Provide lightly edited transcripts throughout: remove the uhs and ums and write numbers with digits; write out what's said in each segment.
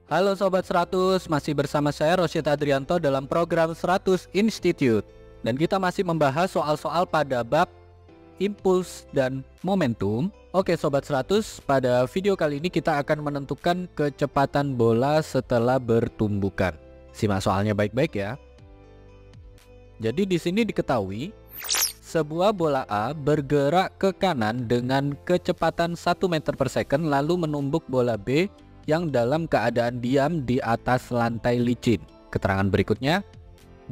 Halo Sobat 100, masih bersama saya Rosyid Adrianto dalam program 100 Institute. Dan kita masih membahas soal-soal pada bab impuls dan momentum. Oke Sobat 100, pada video kali ini kita akan menentukan kecepatan bola setelah bertumbukan. Simak soalnya baik-baik ya. Jadi di sini diketahui sebuah bola A bergerak ke kanan dengan kecepatan 1 meter per second lalu menumbuk bola B yang dalam keadaan diam di atas lantai licin. Keterangan berikutnya,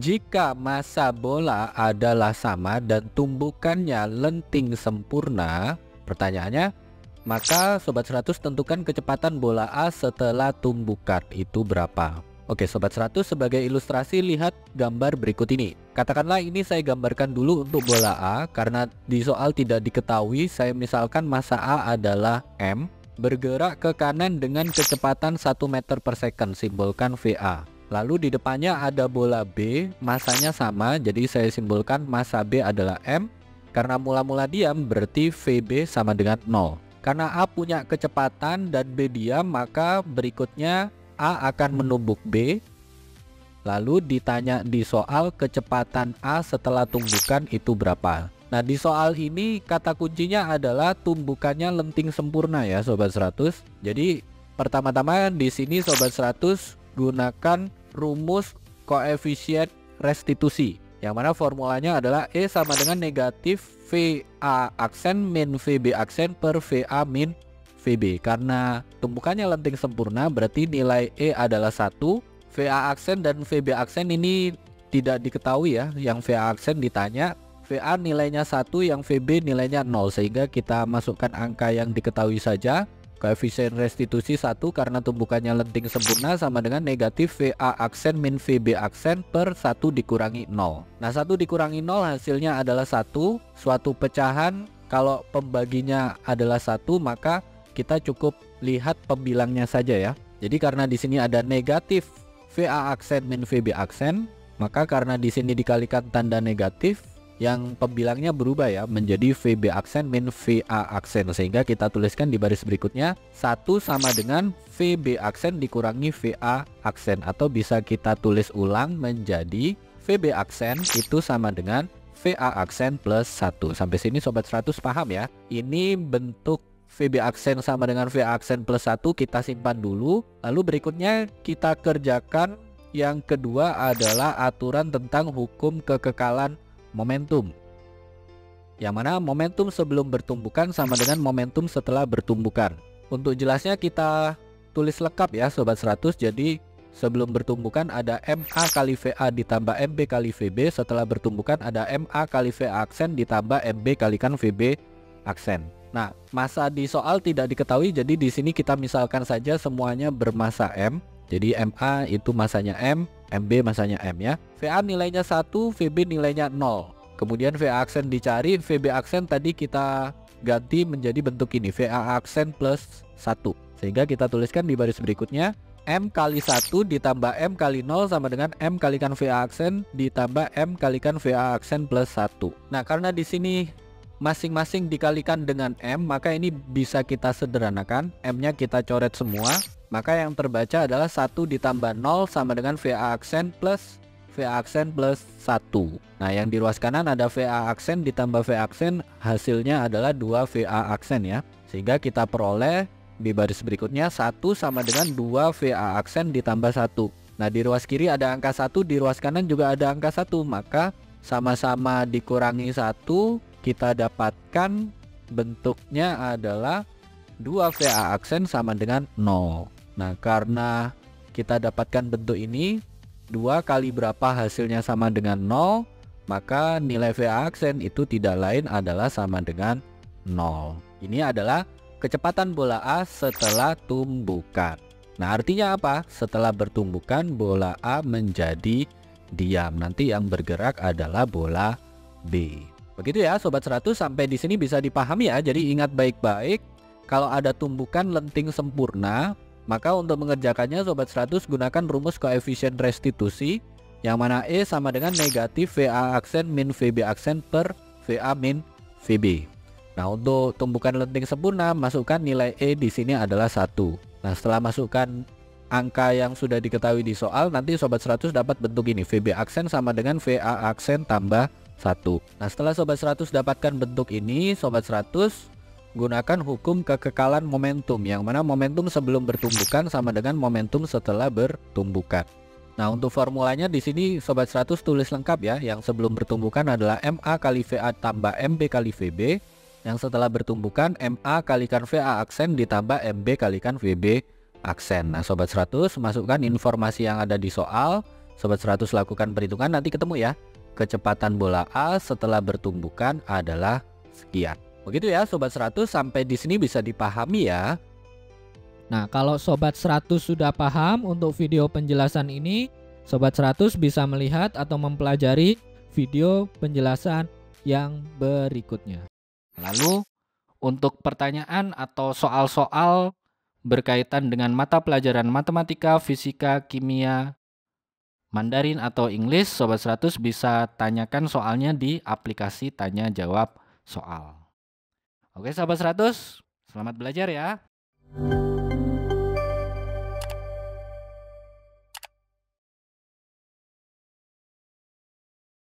jika massa bola adalah sama dan tumbukannya lenting sempurna, pertanyaannya, maka Sobat 100 tentukan kecepatan bola A setelah tumbukan itu berapa. Oke Sobat 100, sebagai ilustrasi lihat gambar berikut ini. Katakanlah ini saya gambarkan dulu untuk bola A, karena di soal tidak diketahui, saya misalkan massa A adalah M, bergerak ke kanan dengan kecepatan 1 meter per second, simbolkan VA. Lalu di depannya ada bola B, massanya sama, jadi saya simbolkan massa B adalah M. Karena mula-mula diam, berarti VB sama dengan 0. Karena A punya kecepatan dan B diam, maka berikutnya A akan menumbuk B. Lalu ditanya di soal kecepatan A setelah tumbukan itu berapa. Nah di soal ini kata kuncinya adalah tumbukannya lenting sempurna ya Sobat 100. Jadi pertama-tama di sini Sobat 100 gunakan rumus koefisien restitusi, yang mana formulanya adalah E sama dengan negatif VA aksen min VB aksen per VA min VB. Karena tumbukannya lenting sempurna berarti nilai E adalah 1. VA aksen dan VB aksen ini tidak diketahui ya. Yang VA aksen ditanya, VA nilainya 1, yang VB nilainya 0, sehingga kita masukkan angka yang diketahui saja. Koefisien restitusi 1 karena tumbukannya lenting sempurna sama dengan negatif VA aksen min VB aksen per 1 dikurangi 0. Nah 1 dikurangi 0 hasilnya adalah 1. Suatu pecahan kalau pembaginya adalah 1, maka kita cukup lihat pembilangnya saja ya. Jadi karena di sini ada negatif VA aksen min VB aksen, maka karena di sini dikalikan tanda negatif, yang pembilangnya berubah ya menjadi VB aksen min VA aksen, sehingga kita tuliskan di baris berikutnya 1 sama dengan VB aksen dikurangi VA aksen, atau bisa kita tulis ulang menjadi VB aksen itu sama dengan VA aksen plus 1. Sampai sini Sobat 100 paham ya. Ini bentuk VB aksen sama dengan VA aksen plus 1 kita simpan dulu. Lalu berikutnya kita kerjakan yang kedua adalah aturan tentang hukum kekekalan momentum, yang mana momentum sebelum bertumbukan sama dengan momentum setelah bertumbukan. Untuk jelasnya kita tulis lengkap ya Sobat 100. Jadi sebelum bertumbukan ada MA kali VA ditambah MB kali VB. Setelah bertumbukan ada MA kali VA aksen ditambah MB kalikan VB aksen. Nah massa di soal tidak diketahui, jadi di sini kita misalkan saja semuanya bermassa M. Jadi MA itu massanya M, MB massanya M ya. VA nilainya 1, VB nilainya 0. Kemudian VA aksen dicari, VB aksen tadi kita ganti menjadi bentuk ini, VA aksen plus 1. Sehingga kita tuliskan di baris berikutnya, M kali 1 ditambah M kali 0 sama dengan M kalikan VA aksen ditambah M kalikan VA aksen plus 1. Nah karena di sini masing-masing dikalikan dengan M, maka ini bisa kita sederhanakan. M-nya kita coret semua. Maka yang terbaca adalah 1 ditambah 0 sama dengan VA aksen plus 1. Nah yang di ruas kanan ada VA aksen ditambah VA aksen, hasilnya adalah 2 VA aksen ya. Sehingga kita peroleh di baris berikutnya 1 sama dengan 2 VA aksen ditambah 1. Nah di ruas kiri ada angka 1, di ruas kanan juga ada angka 1. Maka sama-sama dikurangi 1, kita dapatkan bentuknya adalah 2 VA aksen sama dengan 0. Nah karena kita dapatkan bentuk ini 2 kali berapa hasilnya sama dengan 0, maka nilai VA aksen itu tidak lain adalah sama dengan 0. Ini adalah kecepatan bola A setelah tumbukan. Nah artinya apa? Setelah bertumbukan bola A menjadi diam. Nanti yang bergerak adalah bola B. Begitu ya Sobat 100, sampai di sini bisa dipahami ya. Jadi ingat baik-baik, kalau ada tumbukan lenting sempurna, maka untuk mengerjakannya Sobat 100 gunakan rumus koefisien restitusi, yang mana E sama dengan negatif VA aksen min VB aksen per VA min VB. Nah, untuk tumbukan lenting sempurna masukkan nilai E di sini adalah 1. Nah, setelah masukkan angka yang sudah diketahui di soal, nanti Sobat 100 dapat bentuk ini. VB aksen sama dengan VA aksen tambah 1. Nah, setelah Sobat 100 dapatkan bentuk ini, Sobat 100 gunakan hukum kekekalan momentum, yang mana momentum sebelum bertumbukan sama dengan momentum setelah bertumbukan. Nah, untuk formulanya di sini Sobat 100 tulis lengkap ya. Yang sebelum bertumbukan adalah MA kali VA tambah MB kali VB. Yang setelah bertumbukan MA kalikan VA aksen ditambah MB kalikan VB aksen. Nah, Sobat 100 masukkan informasi yang ada di soal. Sobat 100 lakukan perhitungan, nanti ketemu ya. Kecepatan bola A setelah bertumbukan adalah sekian. Begitu ya Sobat 100, sampai di sini bisa dipahami ya. Nah, kalau Sobat 100 sudah paham untuk video penjelasan ini, Sobat 100 bisa melihat atau mempelajari video penjelasan yang berikutnya. Lalu untuk pertanyaan atau soal-soal berkaitan dengan mata pelajaran matematika, fisika, kimia, Mandarin atau English, Sobat 100 bisa tanyakan soalnya di aplikasi tanya jawab soal. Oke Sobat 100, selamat belajar ya.